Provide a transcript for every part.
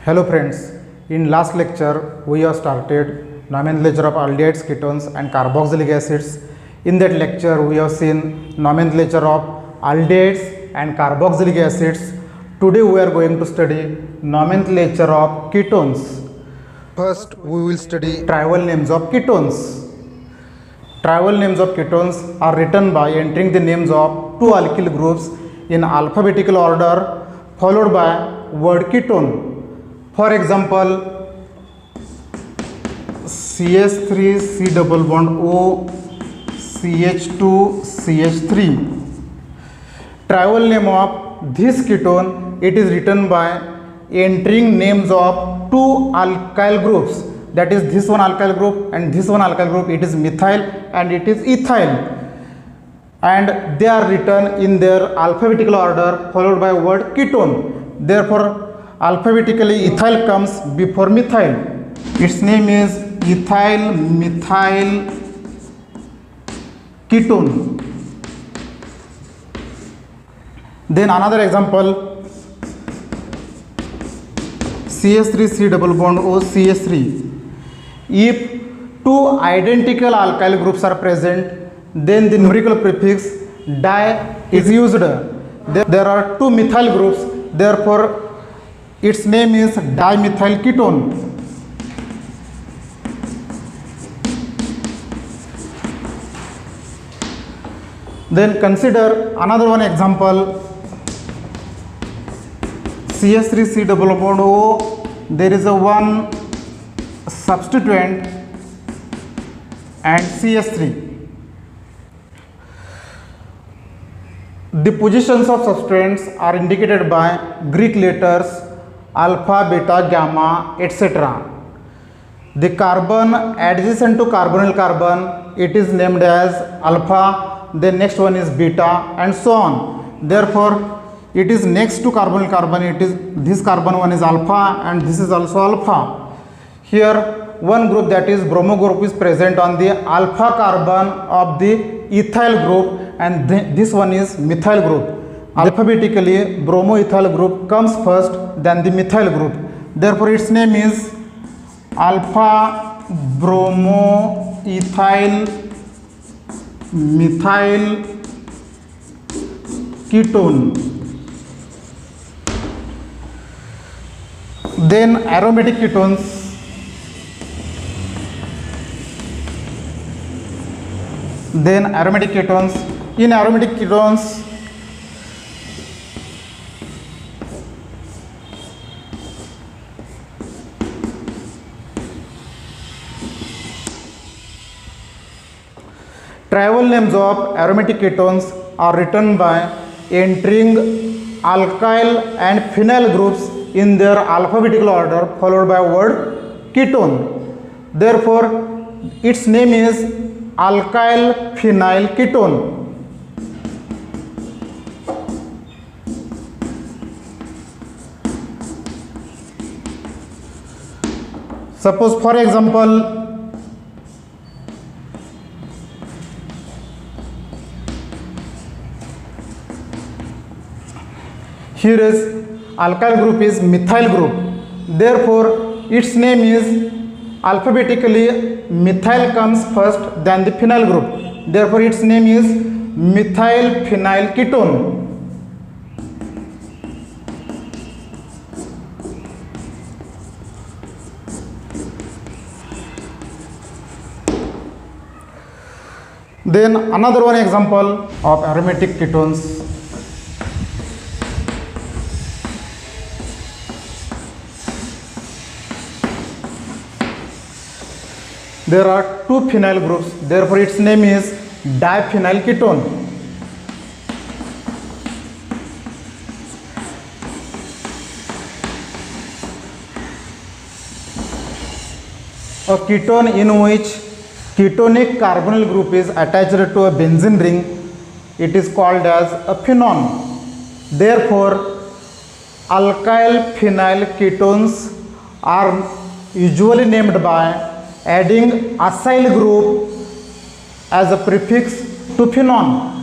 Hello friends, in last lecture we have started nomenclature of aldehydes, ketones and carboxylic acids. In that lecture we have seen nomenclature of aldehydes and carboxylic acids. Today we are going to study nomenclature of ketones. First we will study trivial names of ketones. Trivial names of ketones are written by entering the names of two alkyl groups in alphabetical order followed by word ketone. For example, CH3 C double bond O CH2 CH3. Trivial name of this ketone, it is written by entering names of two alkyl groups, that is this one alkyl group and this one alkyl group. It is methyl and it is ethyl, and they are written in their alphabetical order followed by word ketone. Therefore alphabetically ethyl comes before methyl. Its name is ethyl methyl ketone. Then another example, CH3 C double bond O CH3. If two identical alkyl groups are present, then the numerical prefix di is used. There are two methyl groups, therefore its name is dimethyl ketone. Then consider another one example, CH3 C double bond O. There is a one substituent and CH3. The positions of substituents are indicated by Greek letters alpha, beta, gamma, etc. The carbon adjacent to carbonyl carbon, it is named as alpha, then next one is beta, and so on. Therefore it is next to carbonyl carbon, it is this carbon one is alpha and this is also alpha. Here one group, that is bromo group, is present on the alpha carbon of the ethyl group, and this one is methyl group. Alphabetically bromoethyl group comes first, then the methyl group. Therefore its name is alpha bromoethyl methyl ketone. Then aromatic ketones. In aromatic ketones, trivial names of aromatic ketones are written by entering alkyl and phenyl groups in their alphabetical order followed by word ketone. Therefore its name is alkyl phenyl ketone. Suppose for example, here is alkyl group is methyl group, therefore its name is alphabetically methyl comes first, then the phenyl group, therefore its name is methyl phenyl ketone. Then another one example of aromatic ketones. There are two phenyl groups, therefore its name is diphenyl ketone. A ketone in which ketonic carbonyl group is attached to a benzene ring, it is called as a phenone. Therefore alkyl phenyl ketones are usually named by adding acyl group as a prefix to phenone.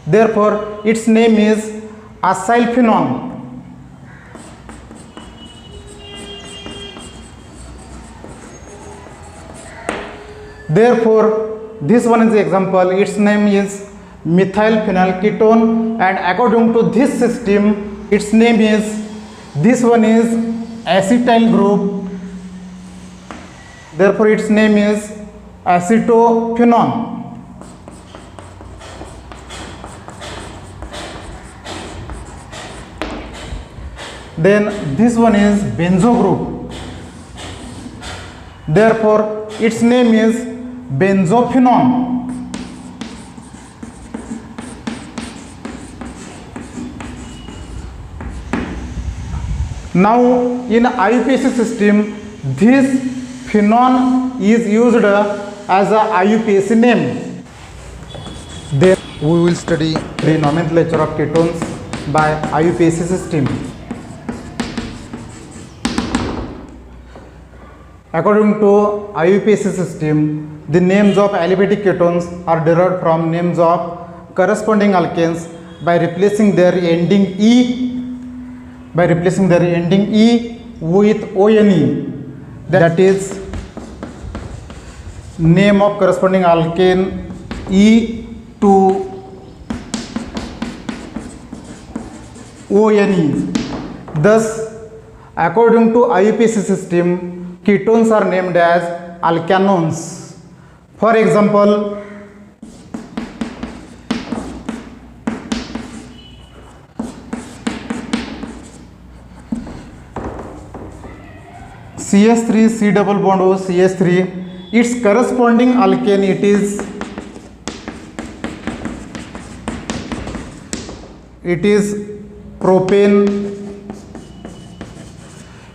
Therefore its name is acylphenone. Therefore, this one is the example. Its name is methyl phenyl ketone, and according to this system, its name is, this one is acetyl group. Therefore, its name is acetophenone. Then this one is benzo group. Therefore, its name is benzophenone. Now, in IUPAC system, this phenone is used as a IUPAC name. Then we will study the nomenclature of ketones by IUPAC system. According to IUPAC system, the names of aliphatic ketones are derived from names of corresponding alkanes by replacing their ending E with ONE. That is, name of corresponding alkane E to ONE. Thus, according to IUPAC system, ketones are named as alkanones. For example, CH3 C double bond O CH3, its corresponding alkane it is propane.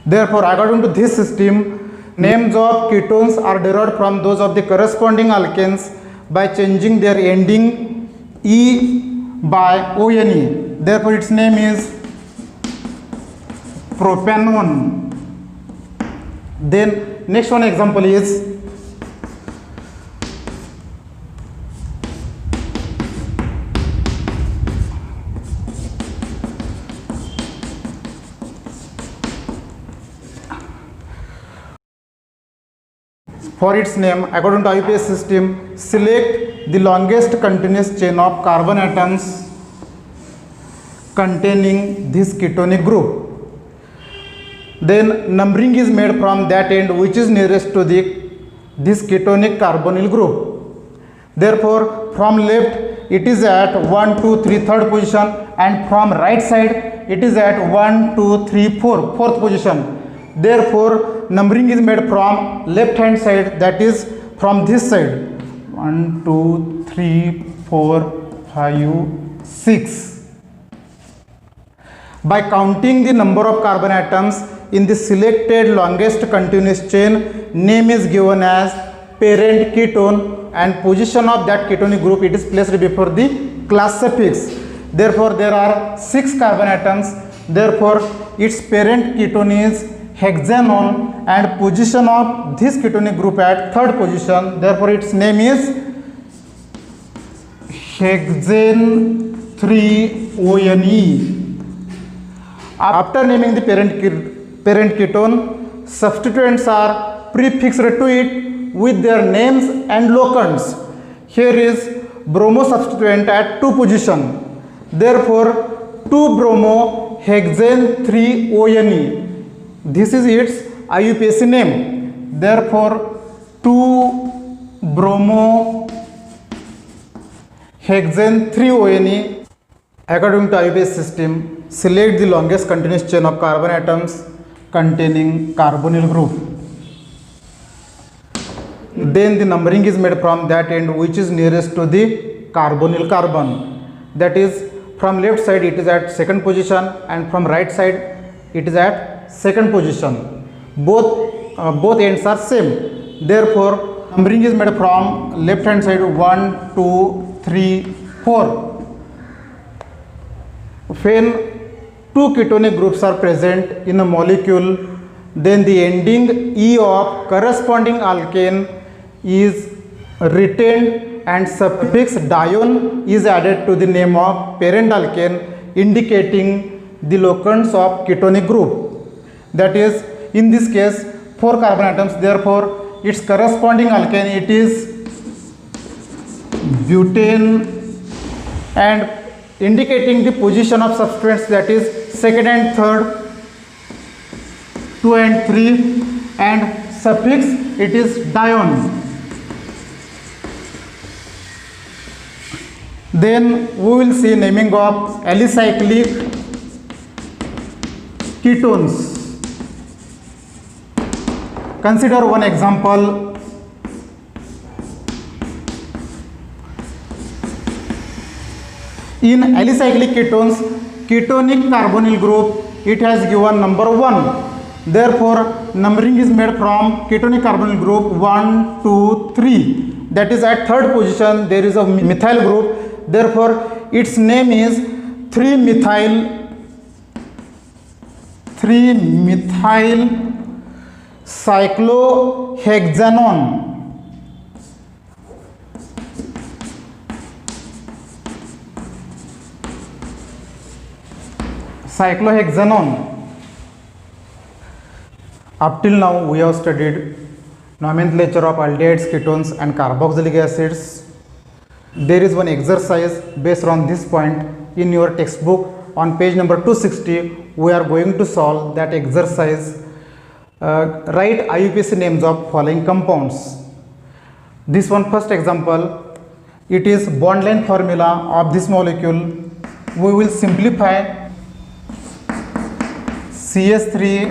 Therefore, according to this system, names of ketones are derived from those of the corresponding alkanes by changing their ending E by ONE. Therefore, its name is propanone. Then next one example is for its name. According to IUPAC system, select the longest continuous chain of carbon atoms containing this ketonic group. Then numbering is made from that end which is nearest to this ketonic carbonyl group. Therefore, from left it is at 1, 2, 3 third position, and from right side it is at 1, 2, 3 4 fourth position. Therefore, numbering is made from left hand side, that is from this side, 1, 2, 3, 4, 5, 6. By counting the number of carbon atoms in the selected longest continuous chain, name is given as parent ketone, and position of that ketonic group it is placed before the class suffix. Therefore, there are 6 carbon atoms. Therefore, its parent ketone is hexanone, and position of this ketonic group at third position. Therefore, its name is hexane 3-ONE. After naming the parent ketone, substituents are prefixed to it with their names and locants. Here is bromo substituent at 2 position. Therefore, 2-bromo hexane 3-ONE. This is its IUPAC name. Therefore, 2-bromo hexane 3-ONE. According to IUPAC system, select the longest continuous chain of carbon atoms containing carbonyl group. Then the numbering is made from that end which is nearest to the carbonyl carbon. That is, from left side it is at second position, and from right side it is at second position. Both ends are same. Therefore, numbering is made from left hand side, 1, 2, 3, 4. When 2 ketonic groups are present in a molecule, then the ending E of corresponding alkane is retained and suffix dione is added to the name of parent alkane, indicating the locants of ketonic group. That is, in this case, 4 carbon atoms. Therefore, its corresponding alkane it is butane, and indicating the position of substituents, that is second and third, 2 and 3, and suffix it is dione. Then we will see naming of alicyclic ketones. Consider one example. In alicyclic ketones, ketonic carbonyl group, it has given number 1. Therefore, numbering is made from ketonic carbonyl group 1, 2, 3. That is, at third position there is a methyl group. Therefore, its name is 3-methyl cyclohexanone. Up till now we have studied nomenclature of aldehydes, ketones and carboxylic acids. There is one exercise based on this point in your textbook on page number 260. We are going to solve that exercise. Write IUPAC names of following compounds. This one, first example, it is bond length formula of this molecule. We will simplify CH3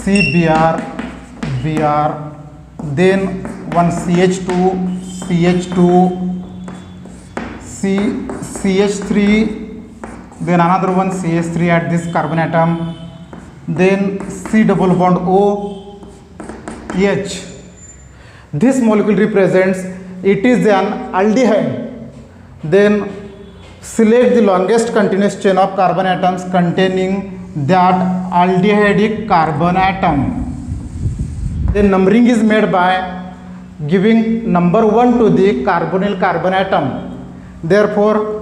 CBr Br, then one CH2 CH3, then another one CH3 at this carbon atom, then C double bond O H. This molecule represents, it is an aldehyde. Then select the longest continuous chain of carbon atoms containing that aldehydic carbon atom. Then numbering is made by giving number 1 to the carbonyl carbon atom. Therefore,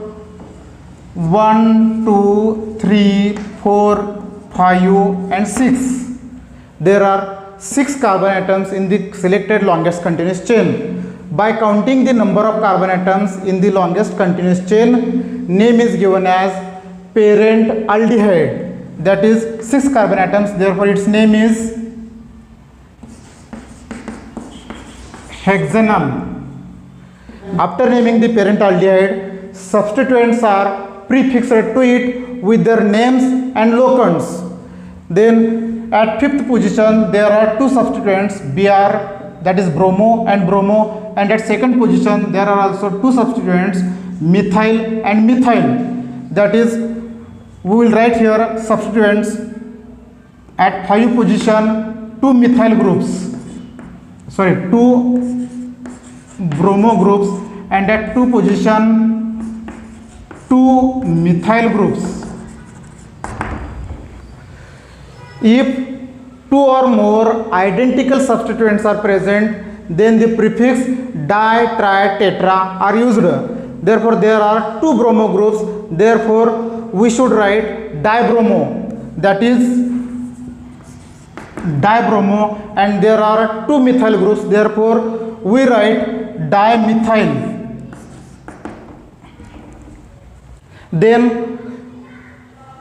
1, 2, 3, 4, 5 and 6. There are 6 carbon atoms in the selected longest continuous chain. By counting the number of carbon atoms in the longest continuous chain, name is given as parent aldehyde. That is 6 carbon atoms. Therefore, its name is hexanal. After naming the parent aldehyde, substituents are prefixed to it with their names and locants. Then at 5th position there are 2 substituents, Br, that is bromo and bromo, and at 2nd position there are also 2 substituents, methyl and methyl. That is, we will write here substituents at 5 position 2 methyl groups, 2 bromo groups, and at 2 position 2 methyl groups. If 2 or more identical substituents are present, then the prefix di, tri, tetra are used. Therefore, there are 2 bromo groups. Therefore, we should write dibromo, that is dibromo, and there are 2 methyl groups. Therefore, we write dimethyl. Then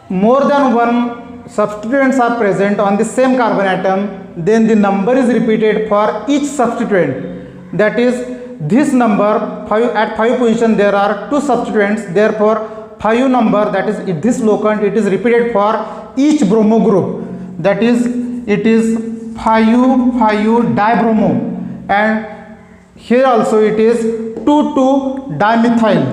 more than one substituents are present on the same carbon atom, then the number is repeated for each substituent. That is, this number at 5 position there are 2 substituents. Therefore, 5 number, that is this locant, it is repeated for each bromo group. That is, it is 5 dibromo, and here also it is 2 dimethyl,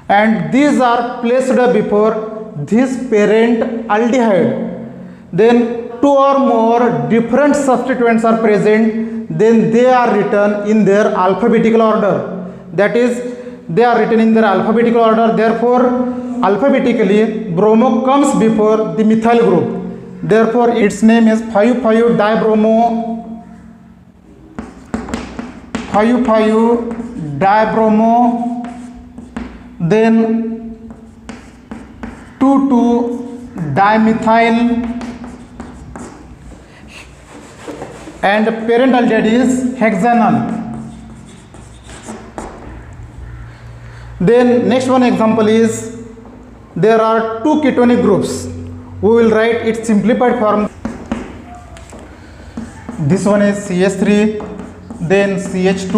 and these are placed before this parent aldehyde. Then 2 or more different substituents are present, then they are written in their alphabetical order. That is, they are written in their alphabetical order. Therefore, alphabetically bromo comes before the methyl group. Therefore, its name is 5,5-dibromo, 5,5-dibromo, then 2,2-dimethyl. and parent aldehyde is hexanal. Then next one example is there are two ketonic groups. We will write its simplified form. This one is CH3, then CH2,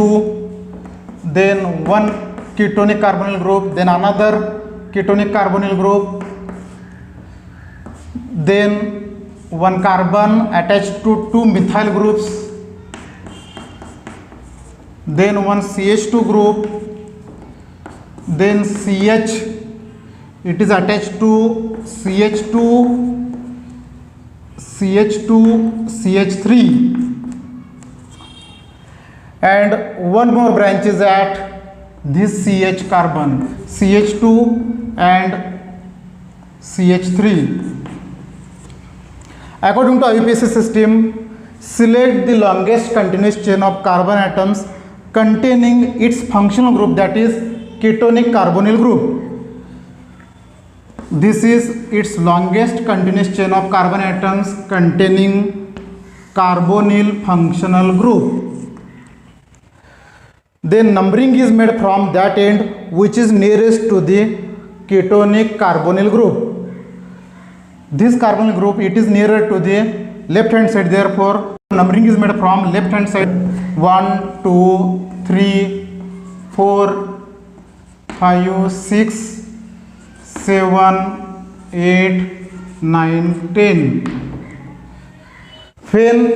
then one ketonic carbonyl group, then another ketonic carbonyl group, then one carbon attached to two methyl groups, then one CH2 group, then CH, it is attached to CH2, CH2, CH3, and one more branch is at this CH carbon, CH2 and CH3. According to IUPAC system, select the longest continuous chain of carbon atoms containing its functional group, that is ketonic carbonyl group. This is its longest continuous chain of carbon atoms containing carbonyl functional group. Then numbering is made from that end which is nearest to the ketonic carbonyl group. This carbonyl group, it is nearer to the left hand side, therefore numbering is made from left hand side. 1, 2, 3, 4, 5, 6, 7, 8, 9, 10. When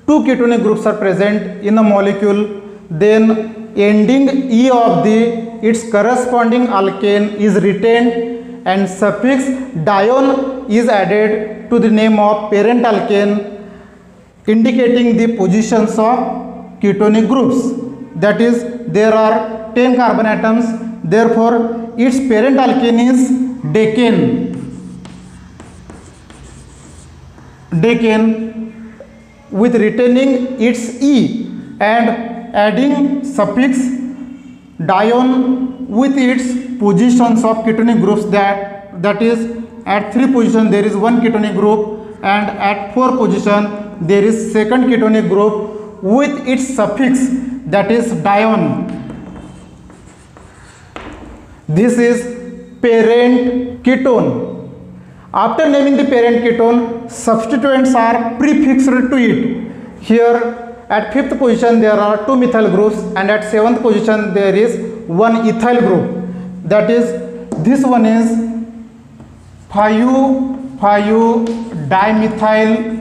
two ketonic groups are present in a molecule, then ending E of its corresponding alkane is retained and suffix dione is added to the name of parent alkane, indicating the positions of ketonic groups. That is, there are 10 carbon atoms, therefore its parent alkane is decane. Decane with retaining its E and adding suffix dione with its positions of ketonic groups, that is at 3 position there is one ketonic group and at 4 position there is second ketonic group with its suffix, that is dione. This is parent ketone. After naming the parent ketone, substituents are prefixed to it. Here at 5th position there are 2 methyl groups and at 7th position there is one ethyl group. That is, this one is 5,5-dimethyl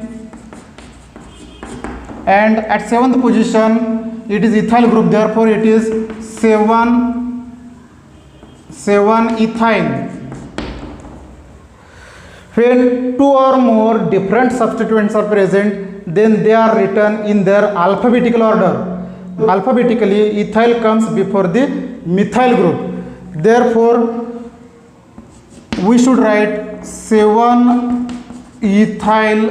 and at 7th position it is ethyl group, therefore it is 7,7-ethyl. When 2 or more different substituents are present, then they are written in their alphabetical order. Alphabetically, ethyl comes before the methyl group. Therefore, we should write 7-ethyl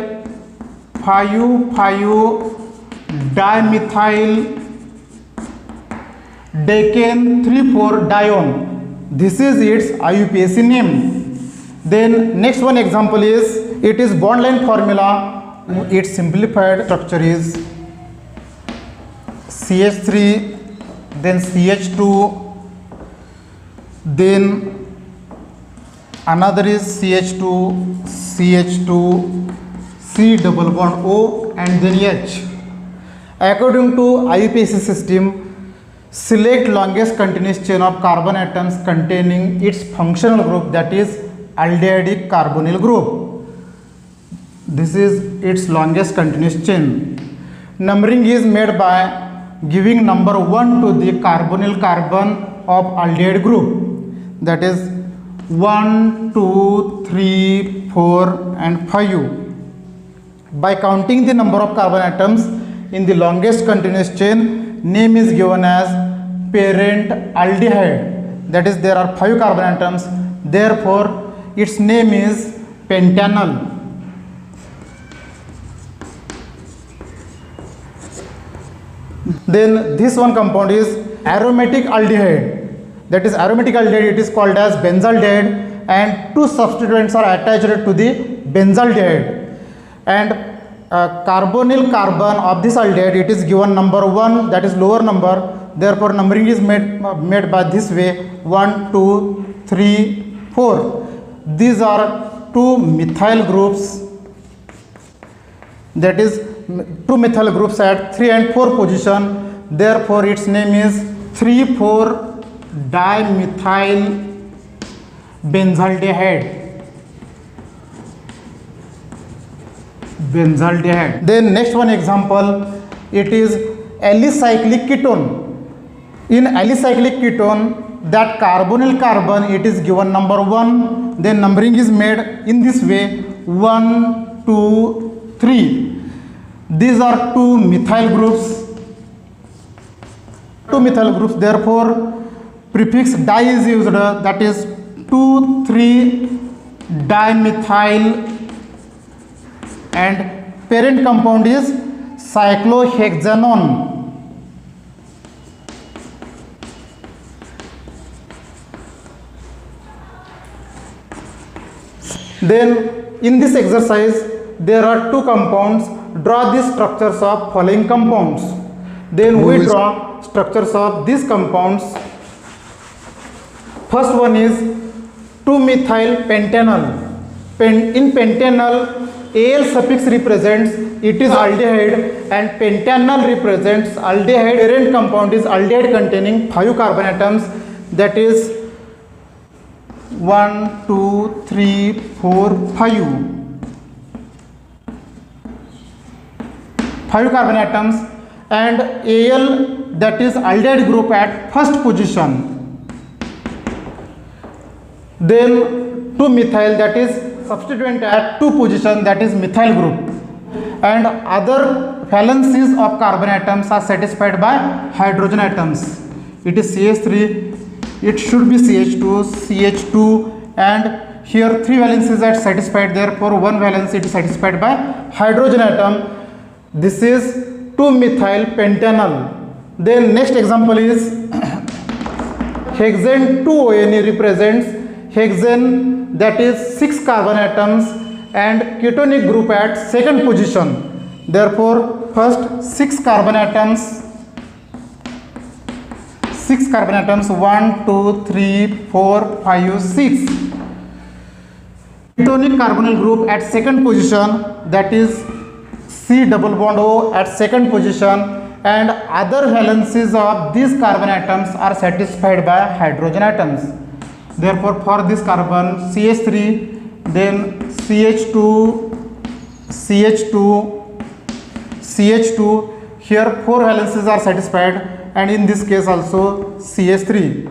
5,5-dimethyl decane 3,4-dione. This is its IUPAC name. Then next one example is, it is bond line formula. Its simplified structure is CH3, then CH2, then another is CH2, CH2, C double bond O and then H. According to IUPAC system, select longest continuous chain of carbon atoms containing its functional group, that is aldehydic carbonyl group. This is its longest continuous chain. Numbering is made by giving number 1 to the carbonyl carbon of aldehyde group, that is 1, 2, 3, 4 and 5. By counting the number of carbon atoms in the longest continuous chain, name is given as parent aldehyde. That is, there are 5 carbon atoms, therefore its name is pentanal. Then this one compound is aromatic aldehyde. That is aromatic aldehyde, it is called as benzaldehyde, and 2 substituents are attached to the benzaldehyde. And carbonyl carbon of this aldehyde, it is given number 1, that is lower number, therefore numbering is made by this way 1, 2, 3, 4. These are two methyl groups, that is two methyl groups at 3 and 4 position, therefore its name is 3,4 dimethyl benzaldehyde. Then next one example, it is alicyclic ketone. In alicyclic ketone, that carbonyl carbon, it is given number 1, then numbering is made in this way 1, 2, 3. These are two methyl groups, therefore prefix di is used, that is 2, 3 dimethyl, and parent compound is cyclohexanone. Then in this exercise there are two compounds. Draw the structures of following compounds. Then we draw structures of these compounds. First one is 2-methyl pentanol. In pentanol, Al suffix represents it is aldehyde and pentanol represents aldehyde. Parent compound is aldehyde containing 5 carbon atoms, that is 1, 2, 3, 4, 5. 5 carbon atoms, and Al, that is aldehyde group at first position. Then 2-methyl, that is substituent at 2 position, that is methyl group, and other valencies of carbon atoms are satisfied by hydrogen atoms. It is CH3, it should be CH2, CH2, and here 3 valencies are satisfied, therefore 1 valence it is satisfied by hydrogen atom. This is 2-methyl pentanol. Then next example is hexane 2-ONE represents hexane, that is 6 carbon atoms and ketonic group at second position. Therefore first 6 carbon atoms, 1, 2, 3, 4, 5, 6. Ketonic carbonyl group at second position, that is C double bond O at second position, and other valencies of these carbon atoms are satisfied by hydrogen atoms. Therefore for this carbon CH3, then CH2, CH2, here 4 valencies are satisfied, and in this case also CH3.